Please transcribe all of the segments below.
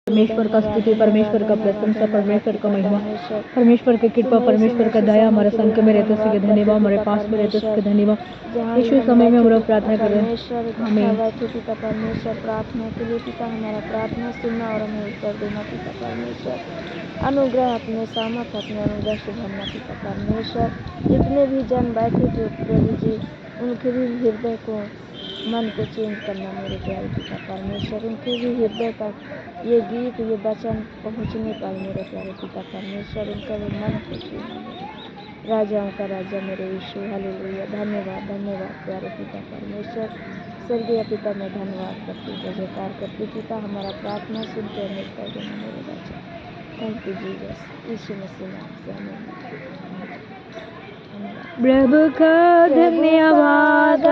परमेश्वर का स्तुति, परमेश्वर का प्रशंसा, परमेश्वर का महिमा, परमेश्वर की कृपा, परमेश्वर का दया हमारे संग में रहते उसके धन्यवाद, हमारे पास में रहते उसके धन्यवाद। यीशु समय में हम लोग प्रार्थना कर रहे हैं। हमें पिता परमेश्वर, प्रार्थना के लिए पिता हमारा प्रार्थना सुनना और हमें उत्तर देना पिता परमेश्वर। अनुग्रह अपने सामर्थ अपने अनुग्रह से भरना पिता परमेश्वर। जितने भी जन बैठे थे प्रभु जी, उनके भी हृदय को, मन को चेंज करना मेरे प्यारे पिता परमेश्वर। उनके भी हृदय तक ये गीत, ये वचन पहुँचने पाए मेरे प्यारे पिता परमेश्वर। उनका भी मन को छूना मेरे राजाओं का राजा मेरे यीशु। हालेलुया। धन्यवाद धन्यवाद प्यारे पिता परमेश्वर। स्वर्गीय पिता मैं धन्यवाद करती हूँ, जयकार करती पिता। हमारा प्रार्थना सुनते हमें उत्तर देना मेरे राजा। थैंक यू जीसस, यीशु मसीह नाम से आमीन। प्रभु का धन्यवाद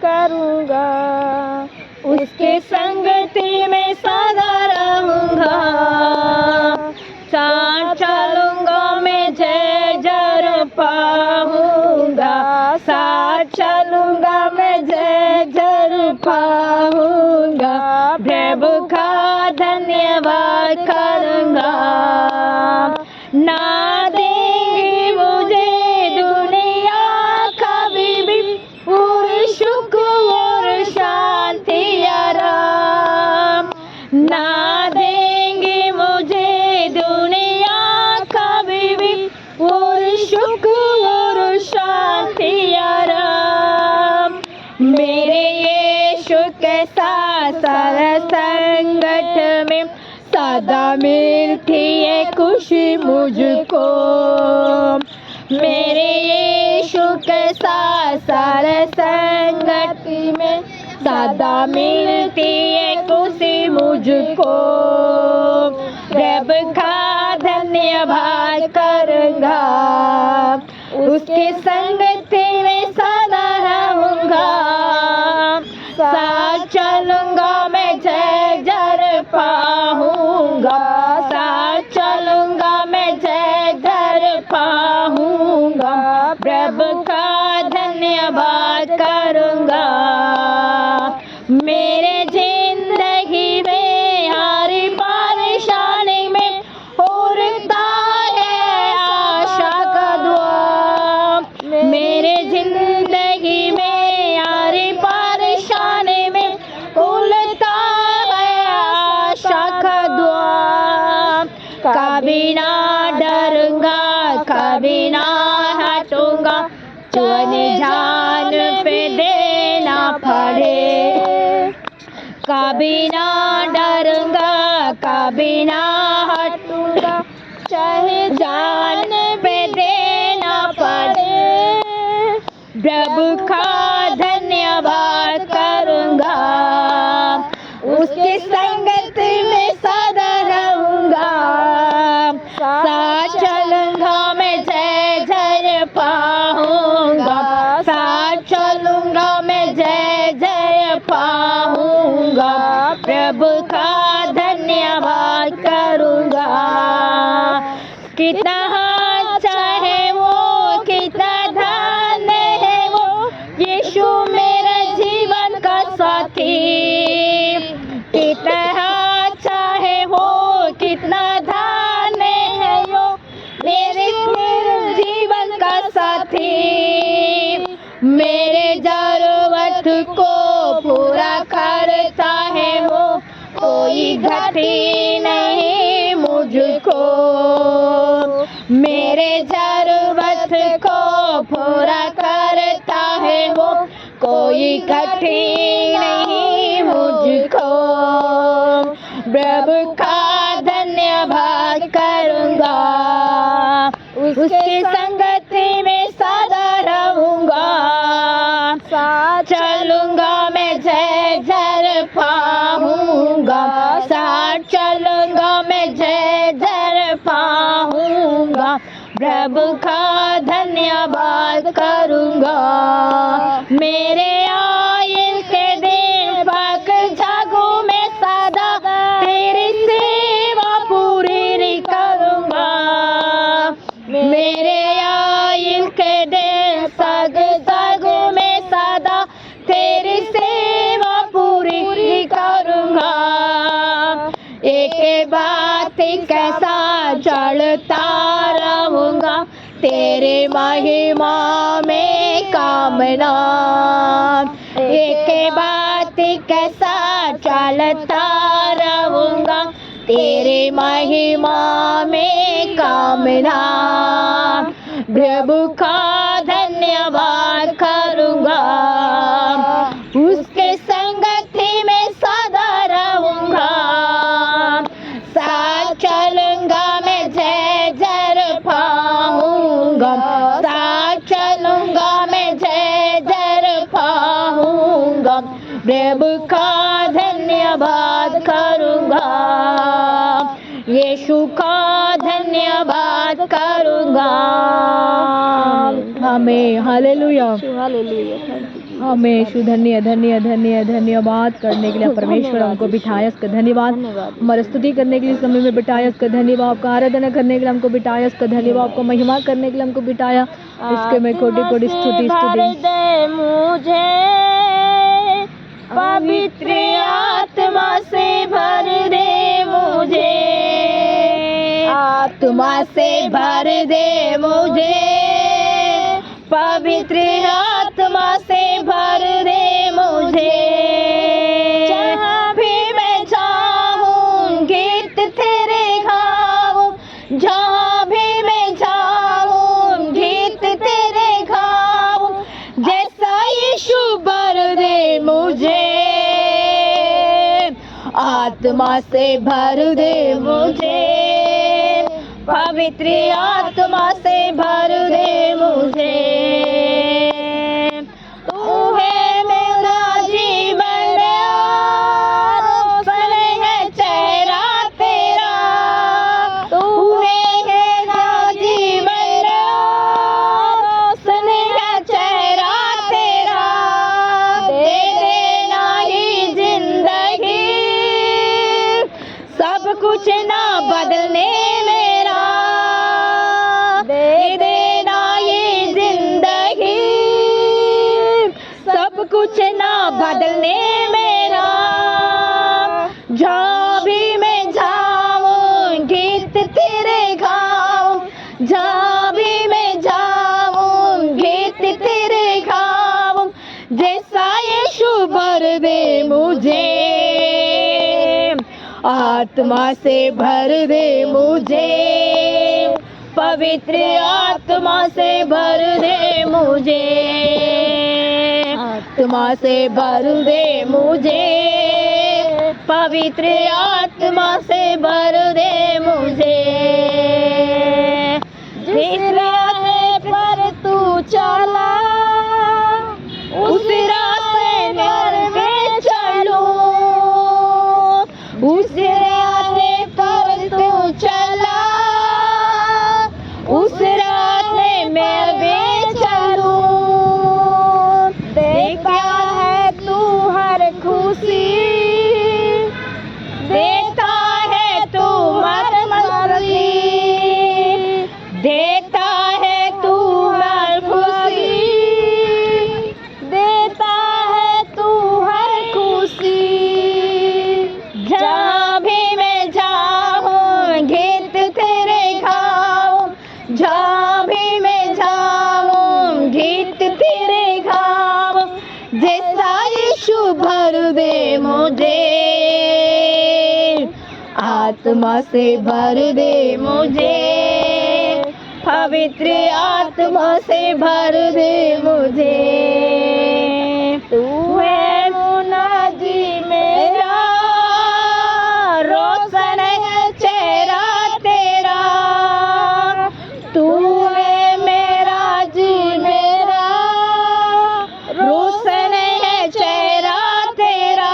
करूँगा, उसके संगति में सदा रहूँगा। साथ चलूँगा मैं जय जय पाऊँगा, साथ चलूँगा मैं जय जय पाऊँगा। प्रभु का धन्यवाद करूँगा। ना देंगे मुझे दुनिया कभी भी पूरी सुख और शांति आराम। ना देंगे मुझे दुनिया कभी भी पूरी सुख और शांति आराम। मेरे यीशु के साथ सारा संकट में सदा मिलती है खुशी मुझको। मेरे यीशु के साथ सारे संगति में सदा मिलती है खुशी मुझको। प्रभु का धन्यवाद करूँगा, उसकी संगति में सदा रहूँगा। साथ चलूँगा मैं जय जय पाऊँगा, साथ चलूँगा मैं जय जय पाऊँगा। प्रभु का धन्यवाद करूँगा। मेरे जिंदगी में हर परेशानी में उड़ता है आशा का द्वार। मेरे जिंदगी में हर परेशानी में उड़ता है आशा का द्वार। कभी ना डरूंगा, कभी ना हटूंगा, जो जान पे देना पड़े। कभी ना डरूंगा, कभी ना हटूंगा, चाहे जान पे देना पड़े। प्रभु का धन्यवाद करूँगा, उसकी संगति में सदा रहूँगा। साथ चलूँगा मैं जय जय पाऊँगा, साथ चलूँगा मैं जय जय पाऊँगा। प्रभु का धन्यवाद करूँगा। कितना अच्छा है वो, कितना धन्य है वो, यीशु मेरे जीवन का साथी। कितना अच्छा है वो, कितना धन्य है वो, मेरे जीवन का साथी। मेरे जरूरत को पूरा करता है वो, कोई घटी नहीं मुझको। मेरे जरूरत को पूरा करता है वो, कोई घटी नहीं मुझको। प्रभु का धन्यवाद करूँगा, उसकी संगति में सदा रहूँगा। साथ चलूँगा मैं जय जय पाऊँगा, साथ चलूँगा मैं जय जय पाऊँगा। प्रभु का धन्यवाद करूँगा। मेरे आयल के दिन पक जागूं मैं सदा, तेरी सेवा पूरी करूँगा। मेरे आयल के दिन पक जागूं मैं सदा, तेरी सेवा पूरी करूँगा। बाद कैसा चलता रहूँगा, तेरे महिमा में कामना। एक बात कैसा चलता रहूँगा, तेरे महिमा में कामना। प्रभु का धन्यवाद करूँगा, उसके संगति में सदा रहूँगा। साथ चलूँगा मैं, जय जय पाऊँगा। साथ चलूँगा मैं, जय जय पाऊँगा। प्रभु का धन्यवाद करूँगा, यीशु का धन्यवाद करूँगा। हमें हालेलुया, हालेलुया। Thank you. हमें यीशु धन्य धन्य धन्य धन्यवाद करने के लिए परमेश्वर हमको बिठाया, इसका धन्यवाद। हमारी स्तुति करने के लिए समय में बिठाया, इसका धन्यवाद। आपका आराधना करने के लिए हमको बिठाया, इसका धन्यवाद। आपको महिमा करने के लिए हमको बिठाया, इसके में कोटि कोटि स्तुति स्तुति। मुझे पवित्र आत्मा से भर दे मुझे, आत्मा से भर दे मुझे, पवित्र आत्मा से भर दे मुझे। जहाँ भी मैं जाऊँ गीत तेरे गाऊँ, जहाँ भी मैं जाऊँ गीत तेरे गाऊँ। जैसा यीशु भर दे मुझे, आत्मा से भर दे मुझे, पवित्र आत्मा से भर दे मुझे। तू है मेरा जीवन, रोशन है चेहरा तेरा। तू है मेरा जीवन, रोशन है चेहरा तेरा। दे देना ही जिंदगी, सब कुछ ना बदलने मेरा। दे देना ये जिंदगी, सब कुछ ना बदलने मेरा। जहाँ भी मैं जाऊँ गीत तेरे गाऊँ, जहाँ भी मैं जाऊँ गीत तेरे गाऊँ। जैसा यीशु भर दे मुझे, आत्मा से भर दे मुझे, पवित्र आत्मा से भर दे मुझे। आत्मा से भर दे मुझे, पवित्र आत्मा से भर दे मुझे। जिस रास्ते पर तू चला, उस रास्ते पर मैं चलूं। उस रास्ते पर तू चला, उस रास्ते में मैं चलूं। देखता है तू हर खुशी, देता है तू हर मस्ती, देता है तू हर खुशी, देता है तू हर खुशी। जहाँ भी मैं जाऊँ गीत तेरे गाऊँ, जहाँ भी मैं जाऊँ गीत तेरे गाऊँ। जैसा यीशु भर दे मुझे, आत्मा से भर दे मुझे, पवित्र आत्मा से भर दे मुझे। तू है मुनाजी मेरा, रोशन है चेहरा तेरा। तू है मेरा जी मेरा, रोशन है चेहरा तेरा।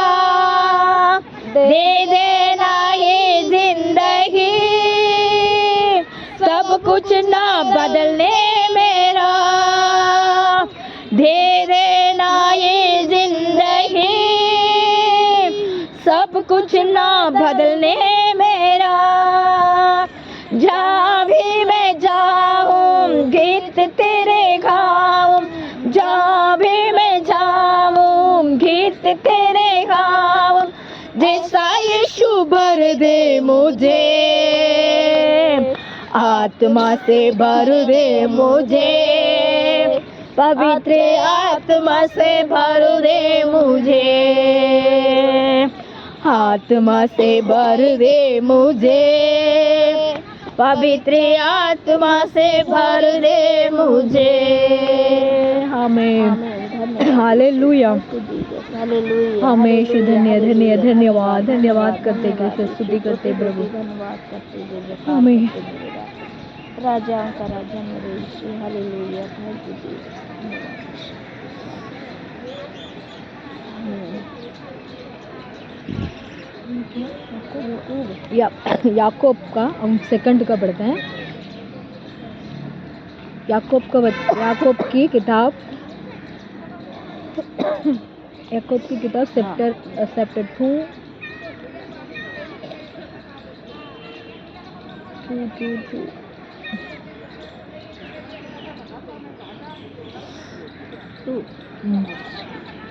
दे देना ये जिंदगी, सब कुछ ना बदलने मेरा। दे देना ये जिंदगी, सब कुछ ना बदलने मेरा। जहाँ भी मैं जाऊँ गीत तेरे गाऊँ, जहाँ भी मैं जाऊँ गीत तेरे गाऊँ। जैसा यीशु भर दे मुझे, आत्मा से भर दे मुझे, पवित्र आत्मा से भर दे मुझे, आत्मा से भर दे मुझे, पवित्र आत्मा से भर दे मुझे। आमीन। हालेलुया। हालेलुया। हमें धन्यवाद धन्यवाद करते कृष्ण, स्तुति करते प्रभु। धन्यवाद करते देव। आमीन। राजाओं का राजा मेरे यीशु। हालेलुया। Thank you Jesus. याकूब का हम सेकंड का पढ़ते हैं। याकूब की किताब चैप्टर 2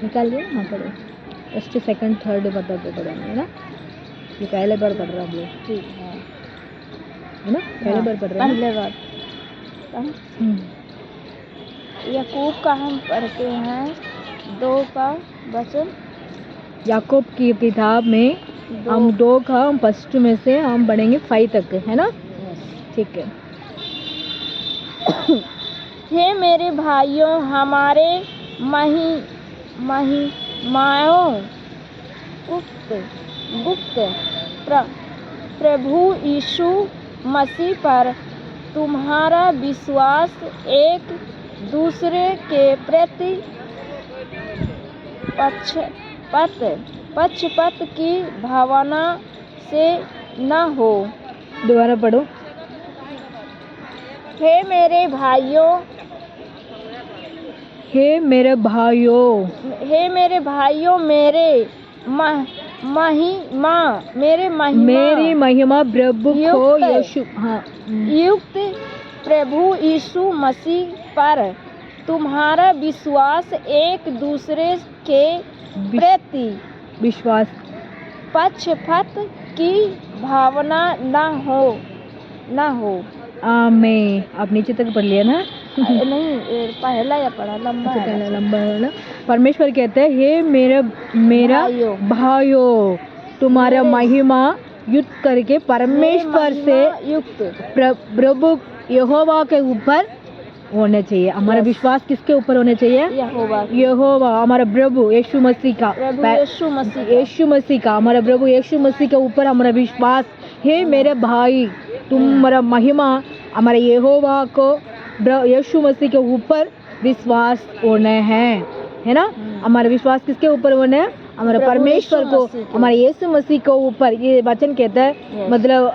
निकाल लिया। हाँ पढ़ो, फर्स्ट सेकंड थर्ड बताते पढ़ेंगे, है ना। ये पहले बार पढ़ रहा हम लोग, ठीक है ना। पहले बार पढ़ रहे हैं। पहले बार याकूब का हम पढ़ते हैं 2 का वचन। याकूब की किताब में हम 2 का हम फर्स्ट में से हम पढ़ेंगे 5 तक, है ना। ठीक है। हे मेरे भाइयों, हमारे महिमाओं गुप्त प्रभु यीशु मसीह पर तुम्हारा विश्वास एक दूसरे के प्रति पक्षपात की भावना से न हो। दोबारा पढ़ो। हे मेरे भाइयों, मेरे मेरी महिमा प्रभु को यीशु युक्त प्रभु यीशु मसीह पर तुम्हारा विश्वास एक दूसरे के प्रति विश्वास पक्षपात की भावना न हो। आमीन। आप नीचे तक पढ़ लिया ना। नहीं, पहला या पढ़ा लंबा अच्छा, है। लंबा है ना। परमेश्वर कहते हैं, हे मेरा भाइयों, तुम्हारा महिमा युक्त करके परमेश्वर से युक्त प्रभु यहोवा के ऊपर होने चाहिए। हमारा विश्वास किसके ऊपर होने चाहिए? यहोवा, हमारा प्रभु यीशु मसीह का, हमारा प्रभु यीशु मसीह के ऊपर हमारा विश्वास। हे मेरे भाई, तुम्हारा महिमा हमारे यहोवा को यीशु मसीह के ऊपर विश्वास होना है ना। हमारा विश्वास किसके ऊपर होना है? हमारे परमेश्वर को, हमारे यीशु मसीह के ऊपर। ये वचन कहता है, मतलब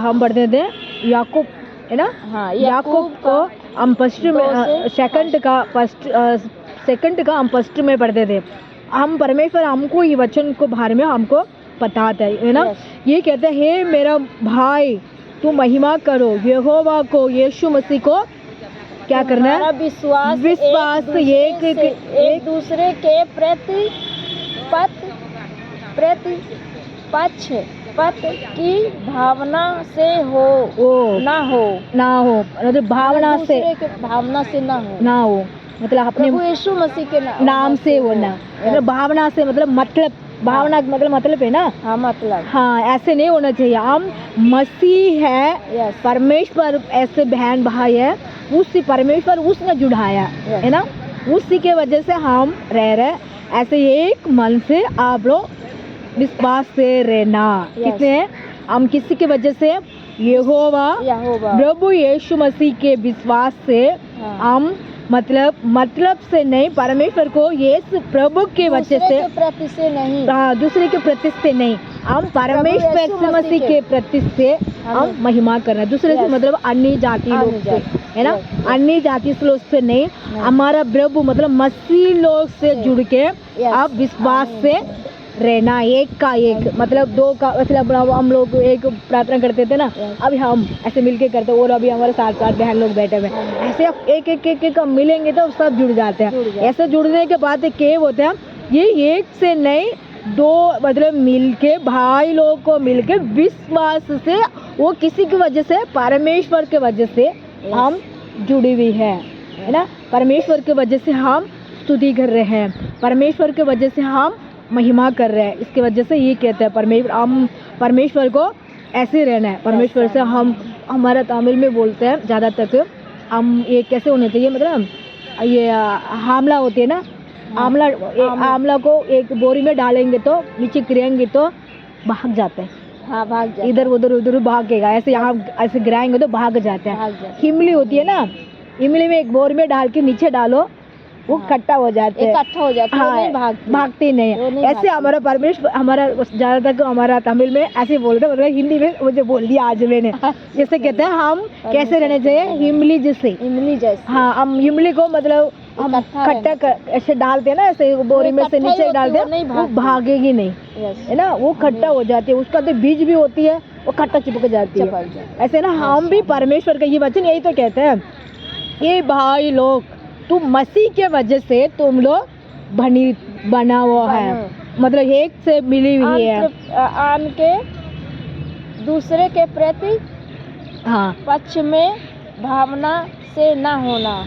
हम पढ़ते थे याकूब, है ना। हाँ, याकूब को हम फर्स्ट में सेकंड का हम फर्स्ट में पढ़ते थे। हम परमेश्वर हमको ये वचन को बारे में हमको बताता है ना। ये कहते हैं, हे मेरा भाई, तू महिमा करो यहोवा को, यीशु मसीह को क्या करना है? विश्वास एक दूसरे के प्रति पक्षपात की भावना से ना हो, मतलब भावना से ना हो, मतलब अपने यीशु मसीह के नाम से होना, मतलब भावना से, मतलब भावना मतलब है ना। हाँ, मतलब हाँ, ऐसे नहीं होना चाहिए। हम मसीह है, परमेश्वर ऐसे बहन भाई है, उसी परमेश्वर उसने जुड़ाया है ना, उसी के वजह से हम रह रहे। ऐसे एक मन से आप लोग विश्वास से रहना। किसने? हम किसी के वजह से यहोवा प्रभु यीशु मसीह के विश्वास से हम मतलब से नहीं, परमेश्वर को यीशु प्रभु के वजह से प्रति से नहीं, दूसरे के प्रति से नहीं, हम परमेश्वर मसीह के प्रति से हम महिमा कर रहे हैं। दूसरे से मतलब अन्य जाति लोग से, है ना। अन्य जाति लोग से नहीं, हमारा प्रभु मतलब मसीह लोग से जुड़ के आप विश्वास से रहना। एक का एक, मतलब 2 का, मतलब हम लोग एक प्रार्थना करते थे ना, अभी हम ऐसे मिलके करते, और अभी हमारे साथ बहन लोग बैठे हुए, ऐसे एक मिलेंगे तो सब जुड़ जाते हैं। ऐसे जुड़ने के बाद क्या होता है, ये एक से नहीं, दो मतलब मिलके भाई लोग को मिलके विश्वास से वो किसी की वजह से परमेश्वर के वजह से हम जुड़ी हुई है ना। परमेश्वर के वजह से हम स्तुति कर रहे हैं, परमेश्वर के वजह से हम महिमा कर रहे हैं। इसके वजह से ये कहते हैं परमेश्वर, हम परमेश्वर को ऐसे रहना है। परमेश्वर से हम, हमारा तमिल में बोलते हैं ज़्यादा तक, हम ये कैसे होना चाहिए, मतलब ये आंवला होती है ना, आंवला को एक बोरी में डालेंगे तो नीचे गिराएंगे तो भाग जाते हैं। हाँ, भाग जाते, इधर उधर भागेगा, ऐसे यहाँ ऐसे गिराएंगे तो भाग जाते हैं। इमली होती है ना, इमली में एक बोरी में डाल के नीचे डालो, वो खट्टा हो जाते हैं, इकट्ठा हो जाते हैं, हाँ, नहीं भागते नहीं। ऐसे हमारा परमेश्वर, हमारा ज़्यादातर हमारा तमिल में ऐसे बोलते हैं, मतलब हिंदी में मुझे बोल दिया आज मैंने। जैसे कहते हैं हम कैसे रहने चाहिए, इमली जैसे, हाँ, हम इमली को मतलब हम खट्टा ऐसे डालते हैं ना, ऐसे बोरी में से नीचे डालते हैं, वो भागेगी नहीं, है ना, वो खट्टा हो जाती है। उसका तो बीज भी होती है, वो खट्टा चिपक जाती है। ऐसे ना हम भी परमेश्वर का ये वचन यही तो कहते हैं, ये भाई लोग, तुम मसीह के वजह से तुम लोग बना हुआ है, मतलब एक से मिली हुई है। आन के दूसरे के प्रति हाँ, पक्ष में भावना से ना होना,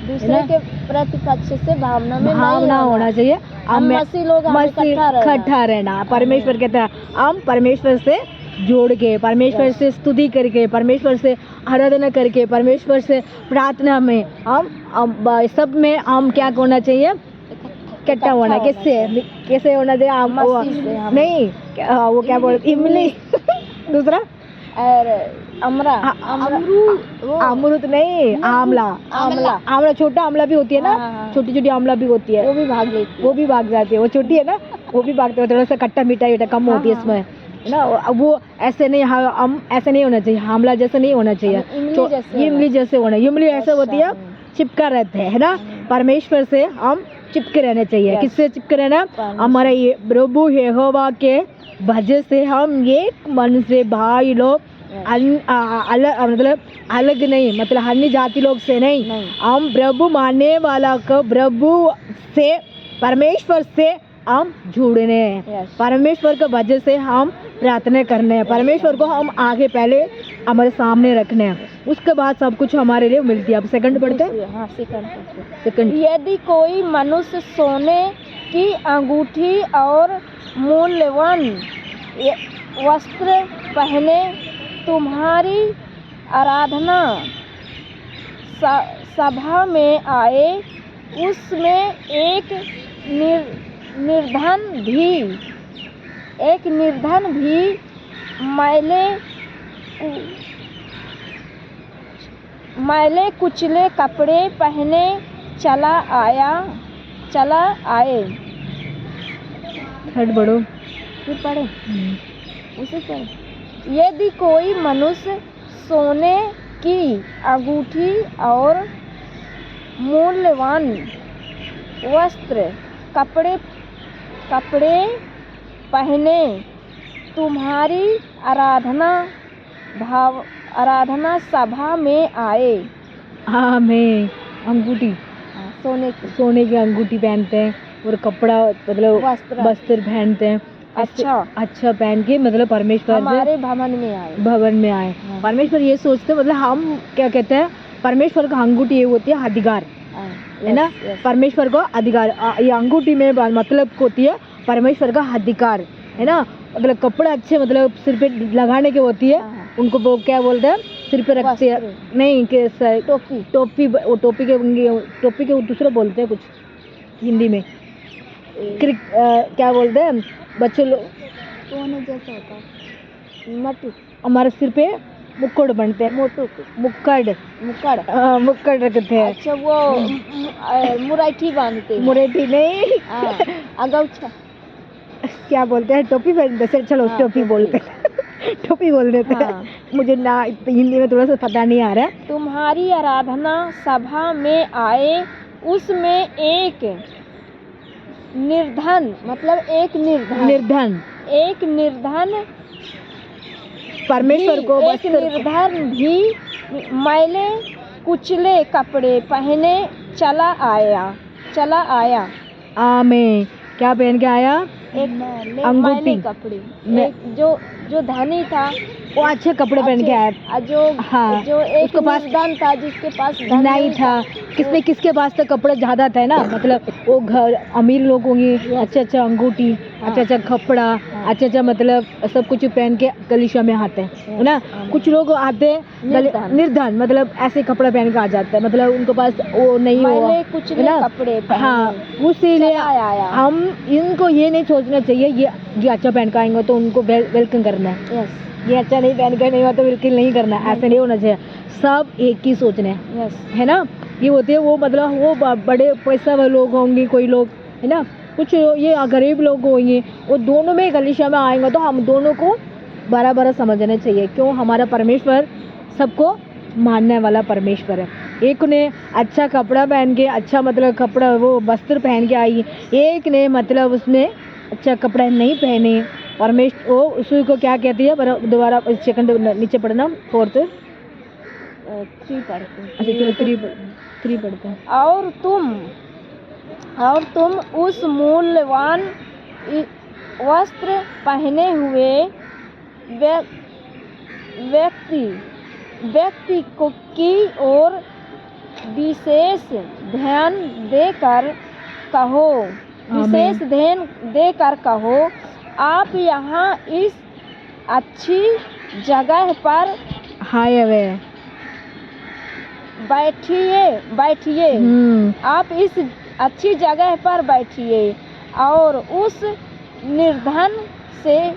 दूसरे के प्रति पक्ष से भावना में भावना होना चाहिए। हम मसीह लोग इकट्ठा रहना। परमेश्वर कहता है हम परमेश्वर से जोड़ के, परमेश्वर से स्तुति करके, परमेश्वर से आराधना करके, परमेश्वर से प्रार्थना में हम सब में हम क्या होना चाहिए, इकट्ठा होना। कैसे होना चाहिए, हम नहीं, वो क्या बोलते, इमली दूसरा और अमरूद नहीं, आंवला छोटा आंवला भी होती है ना, छोटी छोटी आंवला भी होती है, वो भी भाग जाती है, वो छोटी है ना, वो भी भागते हैं। थोड़ा सा खट्टा मीठा कम होती है इसमें ना, वो ऐसे नहीं, हम ऐसे नहीं होना चाहिए, आंवला जैसे नहीं होना चाहिए, इमली जैसे होना। इमली ऐसे होती है, चिपका रहते है ना, परमेश्वर से हम चिपके रहने चाहिए। किससे चिपके रहना, हमारा ये प्रभु यहोवा के वजह से हम एक मन से भाई लोग मतलब अलग नहीं, मतलब अन्य जाति लोग से नहीं, हम प्रभु मानने वाला को प्रभु से, परमेश्वर से हम जुड़ने हैं। परमेश्वर के वजह से हम प्रार्थना करने हैं, परमेश्वर को हम आगे पहले हमारे सामने रखने हैं, उसके बाद सब कुछ हमारे लिए मिलती है। अब सेकंड पढ़ते हैं। हाँ, सेकंड। यदि कोई मनुष्य सोने की अंगूठी और मूल्यवान वस्त्र पहने तुम्हारी आराधना सभा में आए, उसमें एक निर्धन भी मैले कुचले कपड़े पहने चला आए। थर्ड पढ़ो, फिर पढ़े, उसे पढ़े। यदि कोई मनुष्य सोने की अंगूठी और मूल्यवान वस्त्र कपड़े पहने तुम्हारी आराधना सभा में आए। हाँ, मैं अंगूठी, सोने की अंगूठी पहनते हैं और कपड़ा मतलब वस्त्र पहनते हैं, अच्छा पहन के, मतलब परमेश्वर हमारे भवन में आए। परमेश्वर ये सोचते, मतलब हम क्या कहते हैं, परमेश्वर का अंगूठी ये होती है अधिकार, है ना, परमेश्वर को अधिकार, ये अंगूठी में मतलब होती है परमेश्वर का अधिकार, है ना। मतलब कपड़ा अच्छे मतलब सिर पे लगाने के होती है, उनको वो क्या बोलते हैं, सिर पे रखते हैं, नहीं टोपी के दूसरा बोलते हैं कुछ हिंदी में, क्या बोलते हैं बच्चे लोग, जैसा होता है मटू, हमारे सिर पे मुक्कड़ बनते हैं, मुक्कड़ रखते हैं। अच्छा, वो मुरैठी बांधते हैं, मुरैठी नहीं, अगौछा क्या बोलते हैं, टोपी पहनते हैं, चलो टोपी बोलते हैं, टोपी बोल देते हैं। मुझे ना हिंदी में थोड़ा सा पता नहीं आ रहा है। तुम्हारी आराधना सभा में आए, उसमें एक निर्धन, मतलब एक निर्धन परमेश्वर को, एक निर्धन भी मैले कुचले कपड़े पहने चला आया। आमीन। क्या पहन के आया, एक अंगूठी। मैले कपड़े, मैं- एक जो धनी था, वो अच्छे कपड़े पहन के आया, हाँ, जो एक उसके पास निर्धन था, जिसके पास धन नहीं था, किसके पास तो कपड़े ज्यादा थे ना, मतलब वो घर अमीर लोग होंगे, अच्छा अच्छा अंगूठी, अच्छा अच्छा कपड़ा, अच्छा अच्छा मतलब सब कुछ पहन के कलीसिया में आते हैं, है ना। कुछ लोग आते हैं निर्धन, मतलब ऐसे कपड़े पहन के आ जाते हैं, मतलब उनके पास वो नहीं हुआ, मैले कुछ है ना, कपड़े पहने, हाँ, उसीलिए चला आया। हम इनको ये नहीं सोचना चाहिए ये अच्छा पहन के आएंगे तो उनको वेलकम करना है, यस ये अच्छा नहीं पहन कर नहीं हुआ तो बिल्कुल नहीं करना, ऐसे नहीं होना चाहिए। सब एक ही सोचने हैं, यस है ना। ये होते हैं वो मतलब वो बड़े पैसा वाले लोग होंगे, कोई लोग, है ना, कुछ ये गरीब लोग होंगे, वो दोनों में कलीसिया में आएंगे तो हम दोनों को बराबर समझना चाहिए। क्यों, हमारा परमेश्वर सबको मानने वाला परमेश्वर है। एक ने अच्छा कपड़ा पहन के, अच्छा मतलब कपड़ा वो वस्त्र पहन के आई, एक ने मतलब उसमें अच्छा कपड़ा नहीं पहने, परमेश्वर वो उसी को क्या कहती है, दोबारा सेकंड नीचे पढ़ना, फोर्थ, 3 पढ़ते हैं। अच्छा चलो 3 पढ़ते हैं। और तुम उस मूल्यवान वस्त्र पहने हुए व्यक्ति को की ओर विशेष ध्यान देकर कहो, आप यहाँ इस अच्छी जगह पर हाय वे बैठिए, आप इस अच्छी जगह पर बैठिए और उस निर्धन से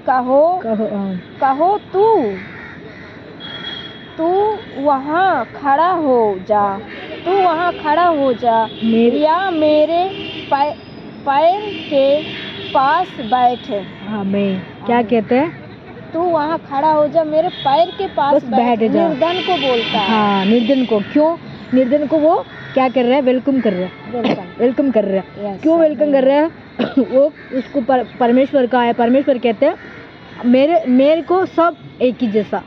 कहो तू वहाँ खड़ा हो जा, या मेरे पैर के पास बैठ। हाँ, मैं क्या कहते हैं, तू वहाँ खड़ा हो जा, मेरे पैर के पास बैठ जा। निर्धन को बोलता है, हाँ, निर्धन को। क्यों, निर्धन को वो क्या कर रहा है, वेलकम कर रहा है, वेलकम कर रहा है। क्यों वेलकम कर रहा है वो उसको परमेश्वर का है। परमेश्वर कहते हैं मेरे को सब एक ही जैसा,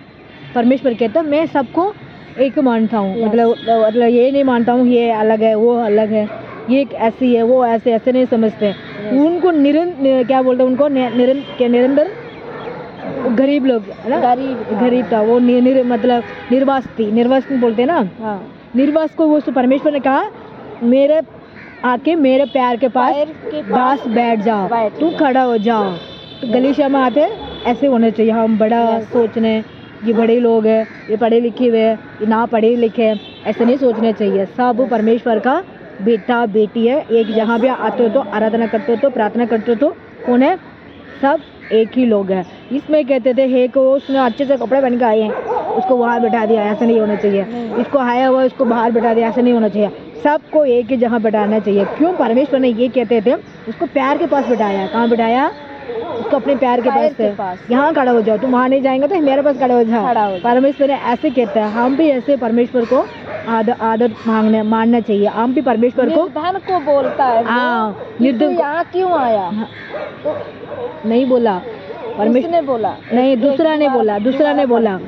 परमेश्वर कहता है मैं सबको एक मानता हूँ, मतलब ये नहीं मानता हूँ ये अलग है वो अलग है, ये ऐसी है वो ऐसे नहीं समझते। उनको क्या बोलते हैं, उनको निरंतर गरीब लोग, है ना, गरीब था वो, मतलब निर्वास बोलते हैं ना, हाँ, निर्वास को वो परमेश्वर ने कहा मेरे पैर के पास बैठ जाओ, तू खड़ा हो जाओ। तो गलीशिया में आते ऐसे होना चाहिए। हम बड़ा सोचने ये बड़े लोग हैं, ये पढ़े लिखे हुए हैं, ये ना पढ़े लिखे हैं, ऐसे नहीं सोचना चाहिए। सब परमेश्वर का बेटा बेटी है। एक जहाँ भी आते हो तो आराधना करते हो तो प्रार्थना करते हो तो कौन है, सब एक ही लोग हैं। इसमें कहते थे हे को उसने अच्छे से कपड़े पहन के आए हैं उसको वहाँ बैठा दिया, ऐसा नहीं होना चाहिए। इसको आया हुआ इसको बाहर बैठा दिया, ऐसा नहीं होना चाहिए। सबको एक ही जगह बैठाना चाहिए। क्यों, परमेश्वर ने ये कहते थे उसको पैर के पास बैठाया। कहाँ बैठाया, उसको अपने पैर के पास। यहाँ खड़ा हो जाओ, तुम वहाँ नहीं जाएंगे तो मेरे पास खड़ा हो जाओ। परमेश्वर ने ऐसे कहता है, हम भी ऐसे परमेश्वर को आदर मानना चाहिए। हम भी परमेश्वर को निर्धन को बोलता है, हाँ, निर्धन यहाँ क्यों आया, तो नहीं बोला परमेश्वर ने बोला, नहीं, दूसरा ने बोला,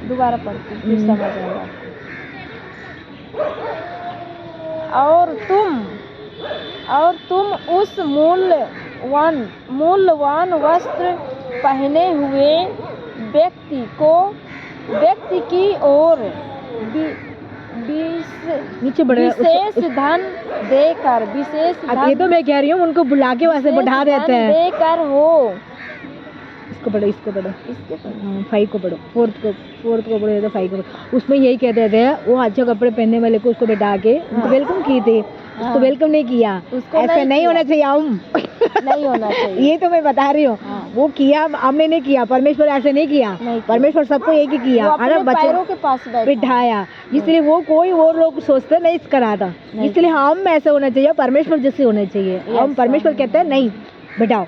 दोबारा पढ़ती फिर समझ आएगा। और तुम उस मूल्यवान वस्त्र पहने हुए व्यक्ति की ओर विशेष धन देकर, ये तो मैं कह रही हूँ उनको बुला के वैसे बढ़ा देते हैं, देकर हो। इसको पढ़ो 5 को पढ़ो, फोर्थ को पढ़ो तो 5 को पढ़ो। उसमें यही कहते थे वो अच्छे कपड़े पहनने वाले को उसको बैठा के उनको वेलकम की थी, उसको वेलकम नहीं किया। ऐसा नहीं होना चाहिए, हम नहीं होना चाहिए। ये तो मैं बता रही हूँ, वो किया, हमने नहीं किया, परमेश्वर ऐसे नहीं किया। परमेश्वर सबको एक ही किया, अरे बच्चों के पास बिठाया। इसलिए वो कोई और लोग सोचते नहीं करा था, इसलिए हम ऐसे होना चाहिए, परमेश्वर जैसे होना चाहिए। हम परमेश्वर कहते हैं नहीं बैठाओ,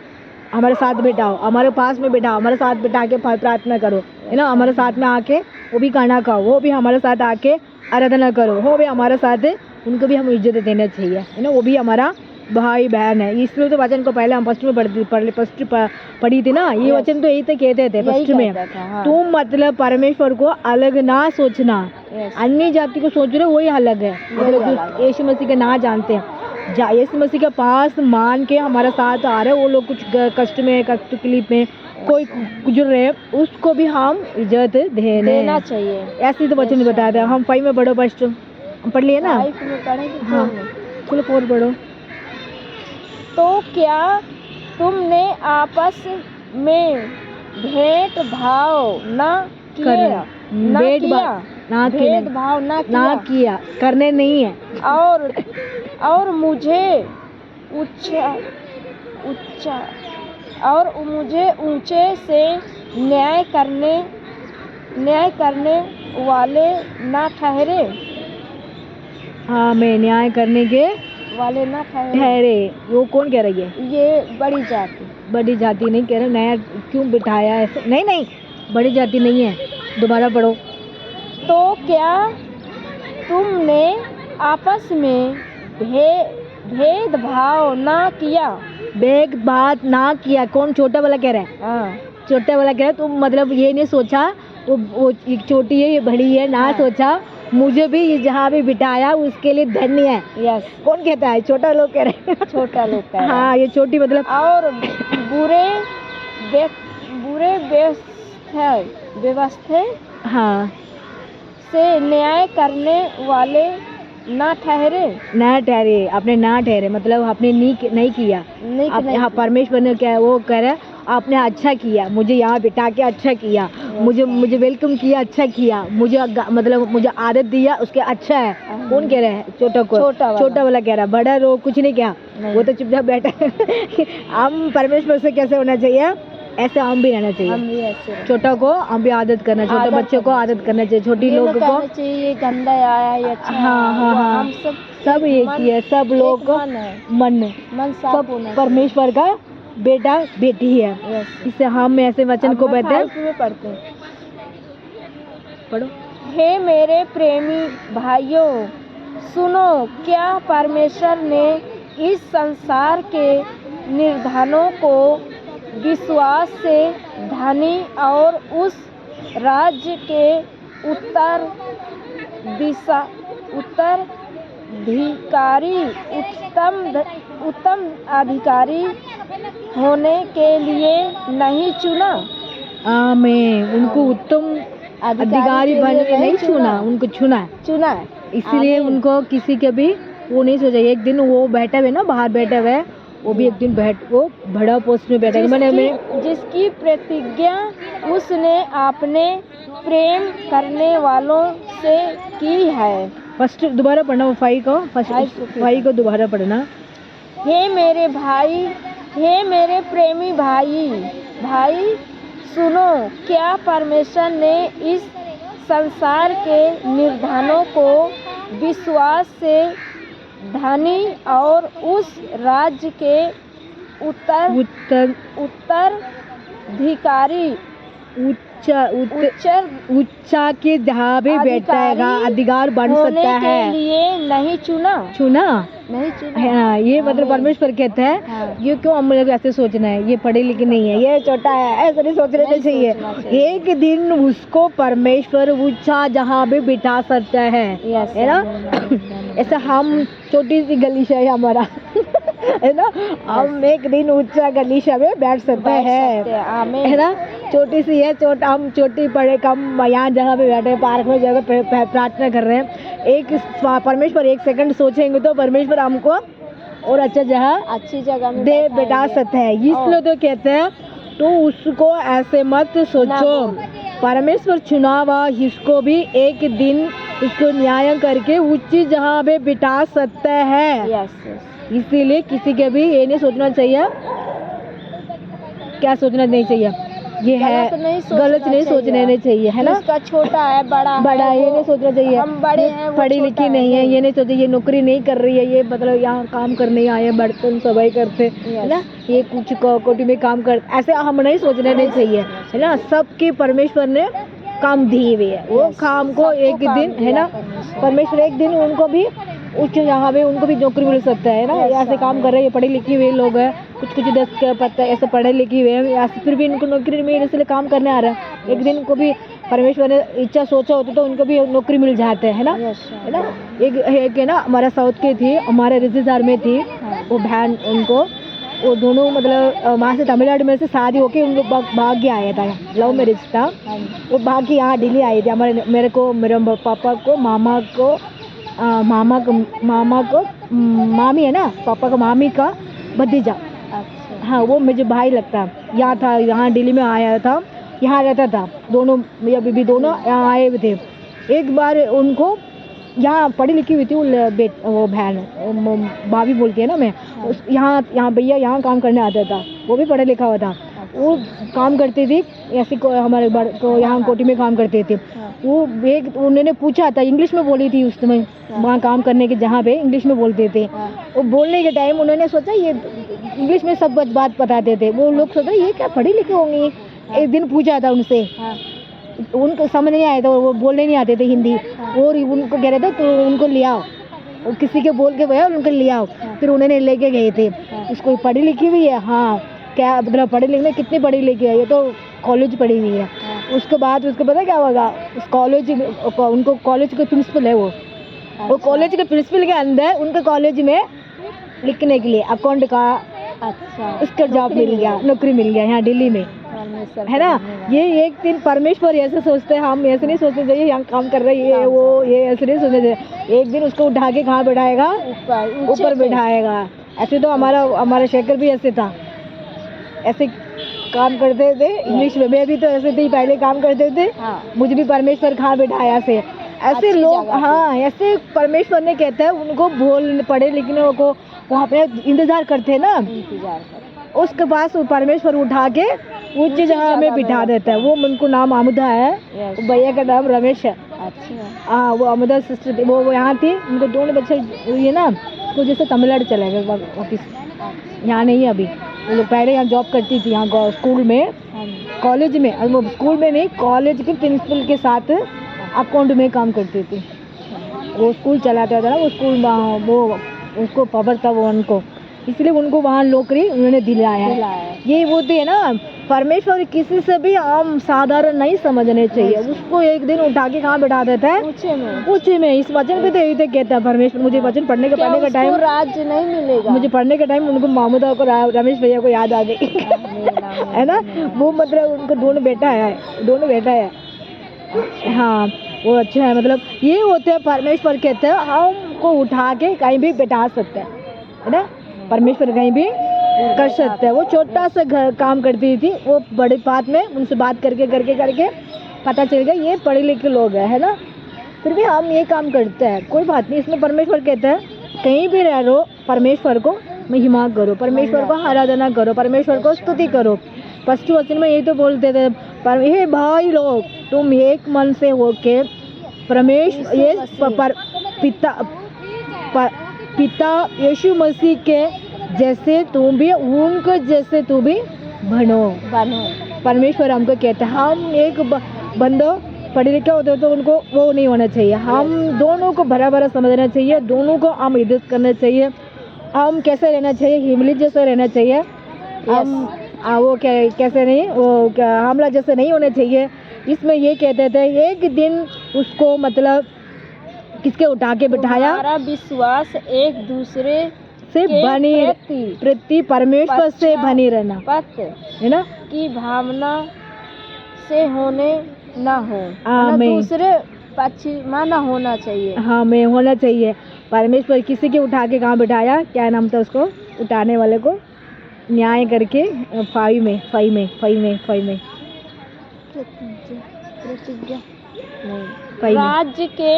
हमारे साथ बैठाओ, हमारे पास में बैठाओ, हमारे साथ बैठा के प्रार्थना करो, है ना, हमारे साथ में आके वो भी खाना खाओ, वो भी हमारे साथ आके आराधना करो, वो भी हमारे साथ है, उनको भी हम इज्जत देना चाहिए, है ना, वो भी हमारा भाई बहन है। इसलिए तो वचन को पहले हम फर्स्ट में पढ़ी थी ना, ये वचन तो यही तो कहते थे फर्स्ट में, तुम मतलब परमेश्वर को अलग ना सोचना, अन्य जाति को सोच रहे वही अलग है, मतलब जो यीशु मसीह के ना जानते हैं। यीशु मसीह के पास मान के हमारा साथ आ रहे हैं, वो लोग कुछ कष्ट में, कष्ट तकलीफ में कोई गुजर रहे हैं, उसको भी हम इज्जत देना चाहिए। ऐसे तो वचन बताया था। हम 5 में पढ़ो फर्स्ट, हम पढ़ लिए ना। 5 में पढ़ेंगे। हाँ चलो 4 पढ़ो। तो क्या तुमने आपस में भेदभाव न किया, भेदभाव न किया, करने नहीं है। और मुझे ऊंचे से न्याय करने वाले न ठहरे। हाँ, मैं न्याय करने के वाले न ठहरे। वो कौन कह रही है? ये बड़ी जाति नहीं कह रहे। नया क्यों बिठाया ऐसे? नहीं, बड़ी जाति नहीं है। दोबारा पढ़ो। तो क्या तुमने आपस में भेदभाव ना किया। भेदभाव ना किया। कौन? छोटा वाला कह रहा है। हाँ, छोटा वाला कह रहा है। तुम मतलब ये नहीं सोचा वो एक छोटी है, ये बड़ी है ना। हाँ। सोचा मुझे भी ये जहाँ भी बिठाया उसके लिए धन्य है। यस। कौन कहता है? छोटा लोग कह रहे हैं। छोटा लोग कह रहे हैं। हाँ, ये छोटी मतलब। और बुरे व्यवस्था हाँ से न्याय करने वाले ना ठहरे। आपने ना ठहरे मतलब आपने नहीं किया। हाँ, परमेश्वर ने क्या वो कह रहा है, आपने अच्छा किया, मुझे यहाँ बिठा के अच्छा किया, मुझे वेलकम किया, अच्छा किया, मुझे आदत दिया, उसके अच्छा है। कौन कह रहा है? छोटा वाला कह रहा है। बड़ा लोग कुछ नहीं किया, वो तो चुपचाप बैठा है। हम परमेश्वर से कैसे होना चाहिए? ऐसे हम भी रहना चाहिए। छोटा को हम भी आदत करना चाहिए, छोटे बच्चों को आदत करना चाहिए, छोटी लोगों को ये गंदा आया ये अच्छा। हाँ, हम सब एक ही है। सब लोग को मन सब परमेश्वर का बेटा बेटी है। इससे हम ऐसे वचन को पढ़ते हैं। पढ़ो। हे मेरे प्रेमी भाइयों, सुनो, क्या परमेश्वर ने इस संसार के निर्धनों को विश्वास से धनी और उस राज्य के उत्तम अधिकारी होने के लिए नहीं चुना। आमीन। उनको उत्तम अधिकारी बनने नहीं चुना, उनको चुना है। इसलिए उनको किसी के भी वो नहीं सोचा। एक दिन वो बैठा हुए ना, बाहर बैठा हुआ है, वो भी एक दिन वो बड़ा पोस्ट में बैठा है। जिसकी प्रतिज्ञा उसने अपने प्रेम करने वालों से की है। फर्स्ट दोबारा पढ़ना, 5 को दोबारा पढ़ना। हे मेरे प्रेमी भाई, सुनो, क्या परमेश्वर ने इस संसार के निर्धनों को विश्वास से धनी और उस राज्य के उत्तराधिकारी उच्चा के जहाँ भी बैठेगा अधिकार बन सकता है के लिए नहीं चुना। हाँ, ये मतलब परमेश्वर कहता है। हाँ। ये क्यों हम लोग ऐसे सोचना है? ये पढ़े लिखे नहीं है, ये छोटा है, ऐसा नहीं सोचना चाहिए। एक दिन उसको परमेश्वर ऊंचा जहाँ भी बिठा सकता है ना। ऐसा हम छोटी सी गलीचा है हमारा है ना, हम एक दिन ऊंचा गलीचा में बैठ सकते हैं, है ना। छोटी सी है, हम छोटी पढ़े कम यहाँ जहाँ पे बैठे पार्क में जगह प्रार्थना कर रहे हैं। एक परमेश्वर एक सेकंड सोचेंगे तो परमेश्वर हमको और अच्छी जगह में दे बैठा सकते हैं। इसलिए तो कहते हैं, तो उसको ऐसे मत सोचो, परमेश्वर चुना हुआ इसको भी एक दिन उसको न्याय करके ऊंची जहाँ पे बिठा सकता है। इसीलिए किसी के भी ये नहीं सोचना चाहिए। क्या सोचना नहीं चाहिए? ये है गलत नहीं सोचना चाहिए, है ना। इसका छोटा है, बड़ा ये नहीं सोचना चाहिए। हम बड़े हैं, पढ़ी लिखी नहीं है, ये नहीं सोचे। ये नौकरी नहीं कर रही है, ये मतलब यहाँ काम करने आए, बर्तन सफाई करते है ना, ये कुछ कोटी में काम कर, ऐसे हम नहीं सोचना नहीं चाहिए, है ना। सबकी परमेश्वर ने काम दी हुई है, वो काम को एक दिन, है ना, परमेश्वर एक दिन उनको भी उच्च यहाँ पे उनको भी नौकरी मिल सकता है ना। ऐसे काम कर रहे हैं, पढ़े लिखे हुए लोग हैं, कुछ 10 का पता ऐसे पढ़े लिखे हुए हैं, फिर भी इनको नौकरी नहीं मिली, इसलिए काम करने आ रहा है। एक दिन को भी परमेश्वर ने इच्छा सोचा होता तो उनको भी नौकरी मिल जाते है ना, है ना। एक है ना हमारा साउथ की थी, हमारे रिश्तेदार में थी, वो बहन, उनको वो दोनों मतलब वहाँ से तमिलनाडु में से शादी होके उनको भाग के आया था, लव मैरिज था। वो भाग के यहाँ दिल्ली आई थी। हमारे मेरे को, मेरे पापा को, मामा को, मामी है ना, पापा का मामी का भतीजा। हाँ, वो मुझे भाई लगता है। यहाँ था, यहाँ दिल्ली में आया था, यहाँ रहता था। दोनों मियाँ बीबी दोनों यहाँ आए हुए थे। एक बार उनको यहाँ पढ़ी लिखी हुई थी वो बहन, भाभी बोलती है ना मैं, यहाँ भैया यहाँ काम करने आता था, वो भी पढ़ा लिखा हुआ था। वो काम करती थी ऐसे हमारे को यहाँ कोटी में काम करते थे। वो एक उन्होंने पूछा था, इंग्लिश में बोली थी उस समय, वहाँ काम करने के जहाँ पे इंग्लिश में बोलते थे। वो बोलने के टाइम उन्होंने सोचा ये इंग्लिश में सब बात बताते थे। वो लोग सोचा ये क्या पढ़ी लिखी होंगी। एक दिन पूछा था उनसे, उनको समझ नहीं आया था, वो बोलने नहीं आते थे हिंदी। और उनको कह रहे थे तो उनको ले आओ, किसी के बोल के भैया उनको ले आओ। फिर उन्होंने लेके गए थे। उसको पढ़ी लिखी हुई है, हाँ क्या मतलब पढ़ी लिखी, कितनी पढ़ी लिखी है, ये तो कॉलेज पढ़ी हुई है। उसके बाद उसको पता क्या होगा, उस कॉलेज, उनको कॉलेज के प्रिंसिपल है वो कॉलेज के प्रिंसिपल के अंदर उनके कॉलेज में लिखने के लिए अकाउंट का उसका जॉब मिल गया, नौकरी मिल गया यहाँ दिल्ली में, है ना। ये एक दिन परमेश्वर ऐसे सोचते हैं, हम ऐसे नहीं सोचते चाहिए यहाँ काम कर रही है वो, ये ऐसे नहीं सोचते चाहिए। एक दिन उसको उठा के कहाँ बैठाएगा, ऊपर बैठाएगा। ऐसे तो हमारा शेखर भी ऐसे था, ऐसे काम करते थे इंग्लिश में। मैं भी तो ऐसे थे, पहले काम करते थे। मुझे भी परमेश्वर कहाँ बैठाया ऐसे लोग, हाँ ऐसे परमेश्वर ने कहता है उनको बोल पढ़े लिखने को वहाँ पे इंतजार करते हैं ना, उसके पास परमेश्वर उठा के उच्च जगह में बिठा देता है। वो उनको नाम आमुदा है, भैया का नाम रमेश है। हाँ, वो आमुदा सिस्टर वो यहाँ थी, उनको दोनों बच्चे हुई है ना, तो जैसे तमिलनाडु चले गए वापिस, यहाँ नहीं है अभी। वो लोग पहले यहाँ जॉब करती थी, यहाँ स्कूल में, कॉलेज में, वो स्कूल में नहीं, कॉलेज के प्रिंसिपल के साथ अकाउंट में काम करती थी। वो स्कूल चलाता था ना, वो स्कूल वो उसको पावर था वो उनको, इसलिए उनको वहाँ नौकरी उन्होंने दिलाया। ये बोलते हैं ना, परमेश्वर किसी से भी आम साधारण नहीं समझने चाहिए। उसको एक दिन उठा के कहाँ बैठा देता है, ऊंचे में। इस वचन पे तो यही तो कहता है परमेश्वर। मुझे वचन पढ़ने का टाइम राज्य नहीं मिलेगा, मुझे पढ़ने के टाइम उनको मामूदा को रमेश भैया को याद आ गई है ना। वो मतलब उनको दोनों बेटा है। हाँ, वो अच्छा है। मतलब ये होते हैं परमेश्वर कहते हैं हमको उठा के कहीं भी बैठा सकते हैं, है ना। परमेश्वर कहीं भी कर सकते हैं। वो छोटा सा काम करती थी, वो बड़े बात में उनसे बात करके पता चल गया ये पढ़े लिखे लोग है ना। फिर भी हम ये काम करते हैं, कोई बात नहीं। इसमें परमेश्वर कहता है कहीं भी रह लो परमेश्वर को महिमा करो, परमेश्वर को आराधना करो, परमेश्वर को स्तुति करो। फर्स्ट वचन में यही तो बोलते थे, पर हे भाई लोग तुम एक मन से होके परमेश्वर ये पिता यीशु मसीह के जैसे तुम भी उनको जैसे तुम भी बनो। परमेश्वर हमको कहते हैं हम एक बंदो पढ़े लिखे होते तो उनको वो नहीं होना चाहिए। हम दोनों को भरा समझना चाहिए, दोनों को हम इज्जत करना चाहिए। हम कैसे रहना चाहिए, हिमली जैसे रहना चाहिए। हम वो कैसे नहीं, वो हमला जैसे नहीं होना चाहिए। इसमें ये कहते थे एक दिन उसको मतलब किसके उठा के बिठाया, हमारा विश्वास एक दूसरे से बनी प्रति परमेश्वर से बनी रहना, है ना, की भावना से होने ना हो, दूसरे पश्चिमा ना होना चाहिए। हाँ, मैं होना चाहिए। परमेश्वर किसी के उठा के कहाँ बिठाया, क्या नाम था उसको उठाने वाले को, न्याय करके 5 में राज्य के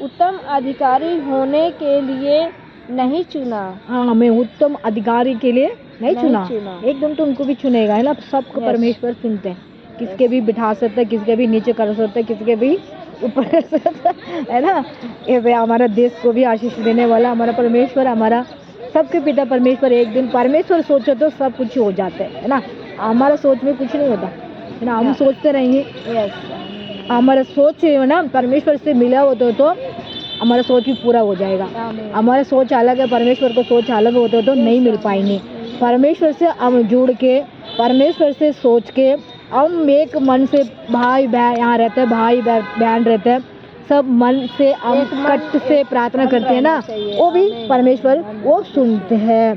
उत्तम अधिकारी होने के लिए नहीं चुना। हाँ, हमें उत्तम अधिकारी के लिए नहीं चुना। एक दिन तो उनको भी चुनेगा, है ना। सबको परमेश्वर चुनते हैं, किसके भी बिठा सकते हैं, किसके भी नीचे कर सकते हैं, किसके भी ऊपर कर सकते है ना। ये हमारा देश को भी आशीष देने वाला हमारा परमेश्वर, हमारा सबके पिता परमेश्वर। एक दिन परमेश्वर सोचो तो सब कुछ हो जाता है ना। हमारा सोच में कुछ नहीं होता, है ना। हम सोचते रहेंगे, हमारा सोच है ना परमेश्वर से मिला हो तो हमारा सोच भी पूरा हो जाएगा। हमारा सोच अलग है, परमेश्वर को सोच अलग होते तो नहीं मिल पाएंगे। परमेश्वर से हम जुड़ के परमेश्वर से सोच के हम एक मन से भाई बहन यहाँ रहते हैं, भाई बहन रहते हैं, सब मन से हम कट से प्रार्थना करते हैं ना, वो भी परमेश्वर वो सुनते हैं।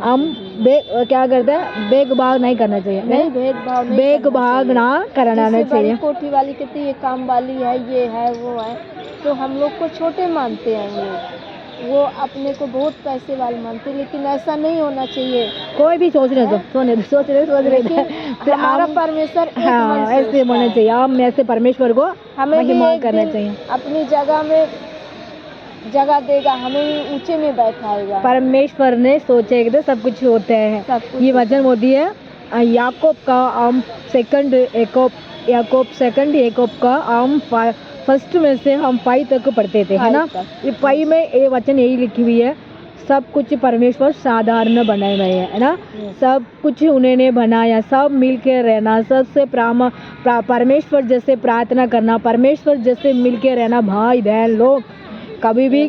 हम क्या करते हैं, भेदभाव नहीं करना चाहिए, नहीं भेदभाव नहीं भेदभाव ना करना जिससे चाहिए। बड़ी कोठी वाली कहती है ये काम वाली है, ये है वो है, तो हम लोग को छोटे मानते हैं वो अपने को बहुत पैसे वाले मानते हैं, लेकिन ऐसा नहीं होना चाहिए। कोई भी सोच रहे सोच रहे लेकिन हमारा परमेश्वर एक मन हाँ से ऐसे उसका होना है। चाहिए। हम ऐसे परमेश्वर को हमें भी महिमा एक करना दिन चाहिए। अपनी जगह में जगह देगा, हमें भी ऊंचे में बैठाएगा। परमेश्वर ने सोचे कि सब कुछ होते हैं। सब कुछ ये वचन होती है याकूब का हम याकूब का हम फर्स्ट में से हम 5 तक पढ़ते थे, है ना। 5 में ये वचन यही लिखी हुई है, सब कुछ परमेश्वर साधारण बनाए हुए है ना। सब कुछ उन्होंने बनाया, सब मिल के रहना, सबसे परमेश्वर जैसे प्रार्थना करना, परमेश्वर जैसे मिल के रहना, भाई बहन लोग कभी भी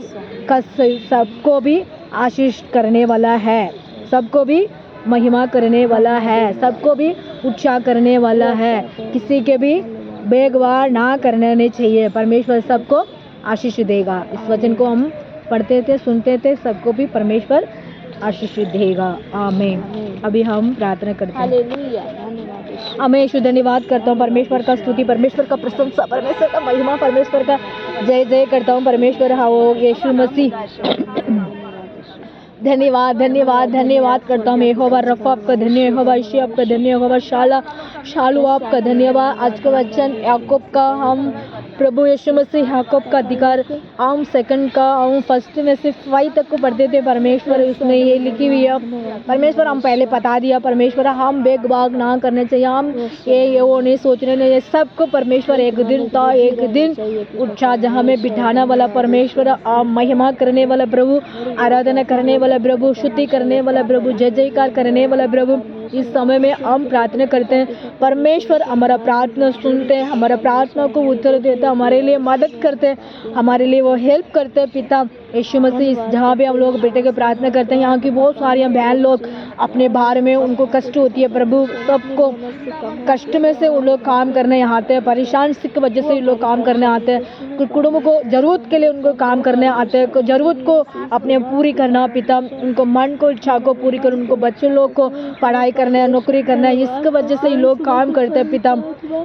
सबको भी आशीष करने वाला है, सबको भी महिमा करने वाला है, सबको भी उत्साह करने वाला है, किसी के भी भेदभाव ना करने चाहिए। परमेश्वर सबको आशीष देगा। इस वचन को हम पढ़ते थे, सुनते थे, सबको भी परमेश्वर आशीष देगा। आमीन। अभी हम प्रार्थना करते हैं। हालेलुया, धन्यवाद। मैं यीशु धन्यवाद करता हूँ, परमेश्वर का स्तुति, परमेश्वर का प्रशंसा, परमेश्वर का महिमा, परमेश्वर का जय जय करता हूँ। परमेश्वर हो यीशु मसीह धन्यवाद धन्यवाद धन्यवाद करता हूँ। यहोवा रफ़ा आपका धन्य, यहोवा ईशी आपका धन्य, यहोवा शालू आपका धन्यवाद। आज का वचन याकूब का हम प्रभु यीशु मसीह याकूब का अधिकार हम सेकंड का हम फर्स्ट में से 5 तक को पढ़ते थे। परमेश्वर उसमें ये लिखी हुई है, परमेश्वर हम पहले बता दिया, परमेश्वर हम भेदभाव ना करने चाहिए, हम ये वो नहीं सोचने नहीं, सबको परमेश्वर एक दिन उत्साह जहाँ में बिठाने वाला परमेश्वर, महिमा करने वाला प्रभु, आराधना करने वाला प्रभु, स्तुति करने वाला प्रभु, जय जयकार करने वाला प्रभु, इस समय में हम प्रार्थना करते हैं। परमेश्वर हमारा प्रार्थना सुनते हैं, हमारा प्रार्थना को उत्तर देता, हमारे लिए मदद करते हैं, हमारे लिए वो हेल्प करते हैं। पिता यीशु मसीह जहाँ भी हम लोग बेटे के प्रार्थना करते हैं, यहाँ की बहुत सारी बहन लोग अपने बाहर में उनको कष्ट होती है प्रभु, सबको कष्ट में से उन लोग काम करने यहाँ आते हैं, परेशान की वजह से लोग काम करने आते हैं, कुटुंब को जरूरत के लिए उनको काम करने आते हैं, जरूरत को अपने पूरी करना। पिता उनको मन को इच्छा को पूरी कर, उनको बच्चों लोग को पढ़ाई करना है, नौकरी करना है, इसकी वजह से लोग काम करते हैं। पिता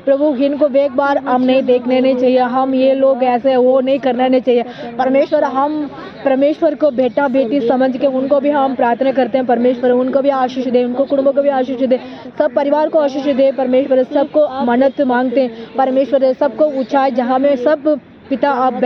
प्रभु इनको एक बार हम नहीं देखने नहीं चाहिए, हम ये लोग ऐसे वो नहीं करना नहीं चाहिए। परमेश्वर हम परमेश्वर को बेटा बेटी समझ के उनको भी हम प्रार्थना करते हैं। परमेश्वर उनको भी आशीष दे, उनको कुटुंब को भी आशीष दे, सब परिवार को आशीष दे। परमेश्वर सबको मन्नत मांगते हैं, परमेश्वर सबको ऊंचाई जहाँ में सब पिता आप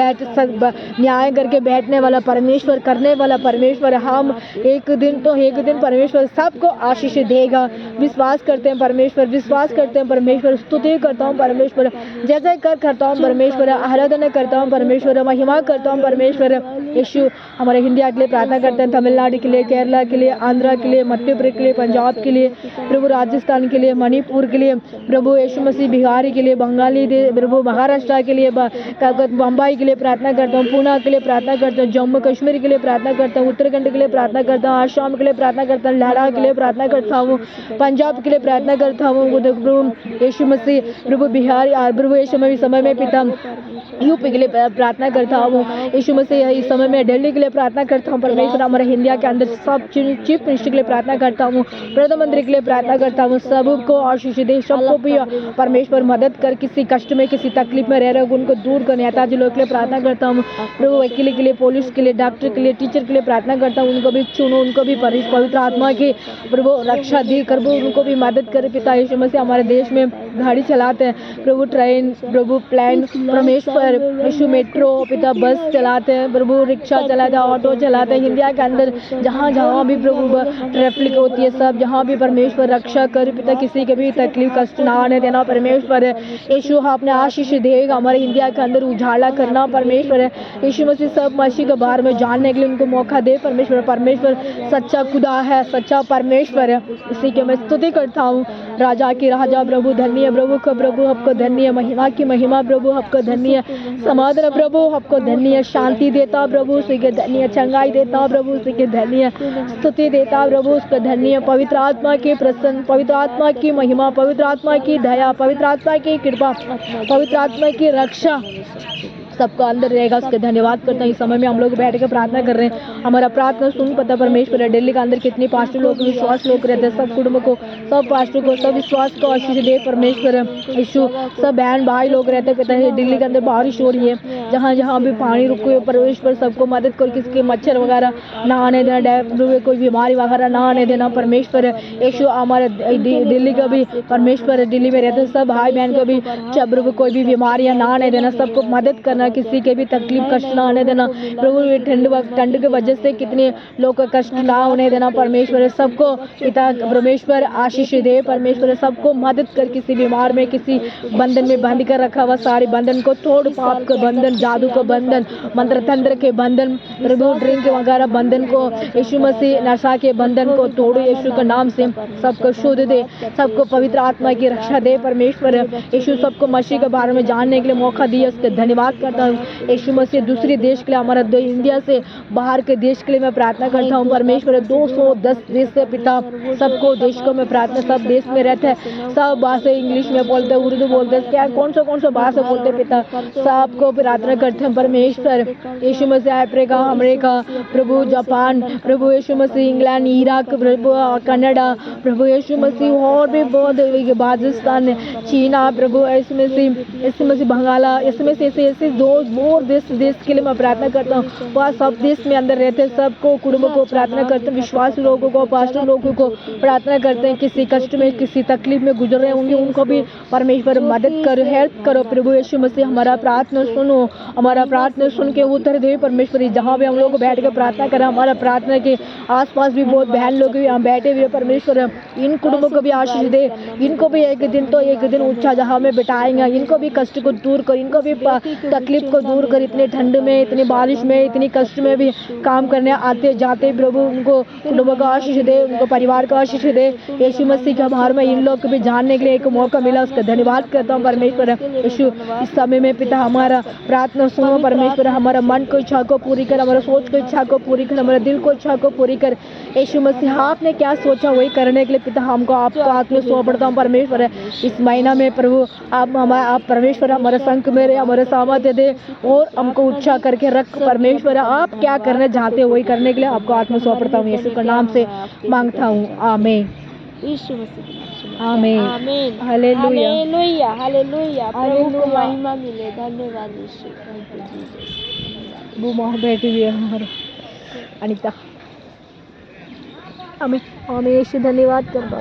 न्याय करके बैठने वाला परमेश्वर, करने वाला परमेश्वर, हम एक दिन परमेश्वर सबको आशीष देगा। विश्वास करते हैं परमेश्वर, विश्वास करते हैं परमेश्वर, स्तुति करता हूँ परमेश्वर, जय जयकार करता हूँ परमेश्वर, आराधना करता हूँ परमेश्वर, महिमा करता हूँ परमेश्वर। यीशु हमारे इंडिया के लिए प्रार्थना करते हैं, तमिलनाडु के लिए, केरला के लिए, आंध्रा के लिए, मध्य प्रदेश के लिए, पंजाब के लिए प्रभु, राजस्थान के लिए, मणिपुर के लिए प्रभु यीशु मसीह, बिहारी के लिए, बंगाली प्रभु, महाराष्ट्र के लिए, बम्बई के लिए प्रार्थना करता हूँ, पूना के लिए प्रार्थना करता हूँ, जम्मू कश्मीर के लिए प्रार्थना करता हूँ, उत्तराखंड के लिए प्रार्थना करता हूँ, आसाम के लिए प्रार्थना करता हूँ, लद्दाख के लिए प्रार्थना करता हूँ, पंजाब के लिए प्रार्थना करता हूँ प्रभु यीशु मसीह, प्रभु बिहार प्रभु यीशु मसीह समय में पिता यूपी के लिए प्रार्थना करता हूँ, यीशु मसीह इस समय में दिल्ली के लिए प्रार्थना करता हूँ। परमेश्वर हमारे इंडिया के अंदर सब चीफ मिनिस्टर के लिए प्रार्थना करता हूँ, प्रधानमंत्री के लिए प्रार्थना करता हूँ, सबको आशीष दे, सबको भी परमेश्वर मदद कर, किसी कष्ट में किसी तकलीफ में रह रहे हो उनको दूर कर, नेताजी लोग के लिए प्रार्थना करता हूँ प्रभु, वकील के लिए, पुलिस के लिए, डॉक्टर के लिए, टीचर के लिए प्रार्थना करता हूँ, उनको भी चुनो, उनको भी पवित्र आत्मा की प्रभु रक्षा दी कर, उनको भी मदद करे। पिता यीशु मसीह हमारे देश में गाड़ी चलाते हैं प्रभु, ट्रेन प्रभु, प्लेन परमेश्वर यीशु, मेट्रो पिता, बस चलाते हैं प्रभु, रिक्शा चलाते हैं, ऑटो चलाते हैं, इंडिया के अंदर जहाँ जहाँ भी प्रभु ट्रैफिक होती है, सब जहाँ भी परमेश्वर रक्षा कर पिता, किसी के भी तकलीफ कष्ट ना आने देना परमेश्वर। यीशु अपने आशीष देगा, हमारे इंडिया के अंदर उजाला करना परमेश्वर है। यीशु मसीह सब मसीह के बारे में जानने के लिए उनको मौका दे परमेश्वर। परमेश्वर सच्चा खुदा है, सच्चा परमेश्वर है, इसी के मैं स्तुति करता हूँ, राजा के राजा प्रभु धन्य, प्रभु का प्रभु आपको धन्य, महिमा की महिमा प्रभु आपको धन्य, समाधान प्रभु आपको धन्य, शांति देता प्रभु उसी के धन्य, चंगाई देता प्रभु उसी के धन्य, स्तुति देता प्रभु उसका धन्य, पवित्र आत्मा के प्रसन्न, पवित्र आत्मा की महिमा, पवित्र आत्मा की दया, पवित्र आत्मा की कृपा, पवित्र आत्मा की रक्षा सबको अंदर रहेगा। उसके धन्यवाद करता हूँ। इस समय में हम लोग बैठ के प्रार्थना कर रहे हैं, हमारा प्रार्थना सुन पता परमेश्वर है। दिल्ली के अंदर कितने पास्टर लोग विश्वास लोग रहते हैं, सब कुटुंब को, सब पास्टर को, सब विश्वास को आशीष दे परमेश्वर यीशु। सब बहन भाई लोग रहते पिता है, दिल्ली के अंदर बारिश हो रही है, जहाँ जहाँ भी पानी रुके परमेश्वर सबको मदद कर, किसके मच्छर वगैरह ना आने देना, कोई बीमारी वगैरह ना आने देना परमेश्वर यीशु। हमारे दिल्ली का भी परमेश्वर, दिल्ली में रहते सब भाई बहन को भी प्रभु को कोई भी बीमारियां ना आने देना, सबको मदद करना, किसी के भी तकलीफ कष्ट ना आने देना प्रभु। ठंड के वजह से कितने लोग का कष्ट ना होने देना परमेश्वर। सबको पिता परमेश्वर आशीष दे परमेश्वर, सबको मदद कर, किसी बीमार में किसी बंधन में बंद कर रखा हुआ सारे बंधन को तोड़, पाप का बंधन, जादू का बंधन, मंत्र तंत्र के बंधन प्रभु, ड्रिंक वगैरह बंधन को यीशु मसीह, नशा के बंधन को तोड़ो यीशु के नाम से, सबको शुद्ध दे, सबको पवित्र आत्मा की रक्षा दे परमेश्वर यीशु। सबको मसीह के बारे में जानने के लिए मौका दिया, उसके धन्यवाद करता हूँ यीशु मसीह। दूसरे देश के लिए, हमारा इंडिया से बाहर के देश के लिए मैं प्रार्थना करता हूँ परमेश्वर। 210 देश से पिता, सबको देश को मैं प्रार्थना, सब देश में रहते हैं, सब भाषा इंग्लिश में बोलते हैं, उर्दू बोलते हैं, क्या कौन सा भाषा बोलते हैं पिता, सबको प्रार्थना करते हैं परमेश्वर यीशु मसीह। अफ्रीका, अमेरिका प्रभु, जापान प्रभु यीशु मसीह, इंग्लैंड, इराक प्रभु, कनाडा प्रभु यीशु मसीह, और भी बहुत, पाकिस्तान, चीना प्रभु यीशु मसीह, बंगाला, इसमें से ऐसे और देश के लिए मैं प्रार्थना करता हूँ। वह सब देश में अंदर रहते सबको, कुटुंब को प्रार्थना करते हैं, विश्वास लोगों को, पास्टर लोगों को प्रार्थना करते हैं, किसी कष्ट में किसी तकलीफ में गुजर रहे होंगे उनको भी परमेश्वर मदद करो, हेल्प करो प्रभु यीशु मसीह। हमारा प्रार्थना सुनो, हमारा प्रार्थना सुन के उत्तर दे परमेश्वर। जहाँ भी हम लोग बैठ के प्रार्थना करें, हमारा प्रार्थना के आसपास भी बहुत बहन लोग भी यहाँ बैठे हुए परमेश्वर, इन कुटुंबों को भी आशीष दे, इनको भी एक दिन ऊंचा जहाँ में बिठाएंगे, इनको भी कष्ट को दूर कर, इनको भी तकलीफ को दूर कर। इतने ठंड में, इतनी बारिश में, इतनी कष्ट में भी काम करने आते जाते प्रभु, उनको कुटुंबों का आशीष दे, उनको परिवार का आशीष दे यीशु मसीह के बारे में। इन लोग को भी जानने के लिए एक मौका मिला, उसका धन्यवाद करता हूँ परमेश्वर यीशु। इस समय में पिता हमारा प्रार्थना सुनो परमेश्वर, हमारा मन को इच्छा को पूरी कर, हमारा सोच को इच्छा को पूरी कर, हमारे दिल को इच्छा को पूरी कर यीशु मसीह। आपने क्या सोचा वही करने के लिए पिता हमको आपको हाथ में सौंपता हूँ परमेश्वर। इस महीना में प्रभु आप परमेश्वर हमारे संग मेरे, हमारे सामर्थ्य दे और हमको उच्चा करके रख परमेश्वर। आप क्या करना चाहते हो वही करने के लिए आपको हाथ में सौंपता हूँ, यीशु के नाम से मांगता हूँ, आमीन। यीशु मसीह, आमीन, आमीन, हालेलुया, हालेलुया, हालेलुया। प्रभु को महिमा मिले। धन्यवाद यीशु। Thank you Jesus. वो वहाँ बैठी हुई है हमारा अनिता। आमीन, आमीन यीशु, धन्यवाद कर बाबा।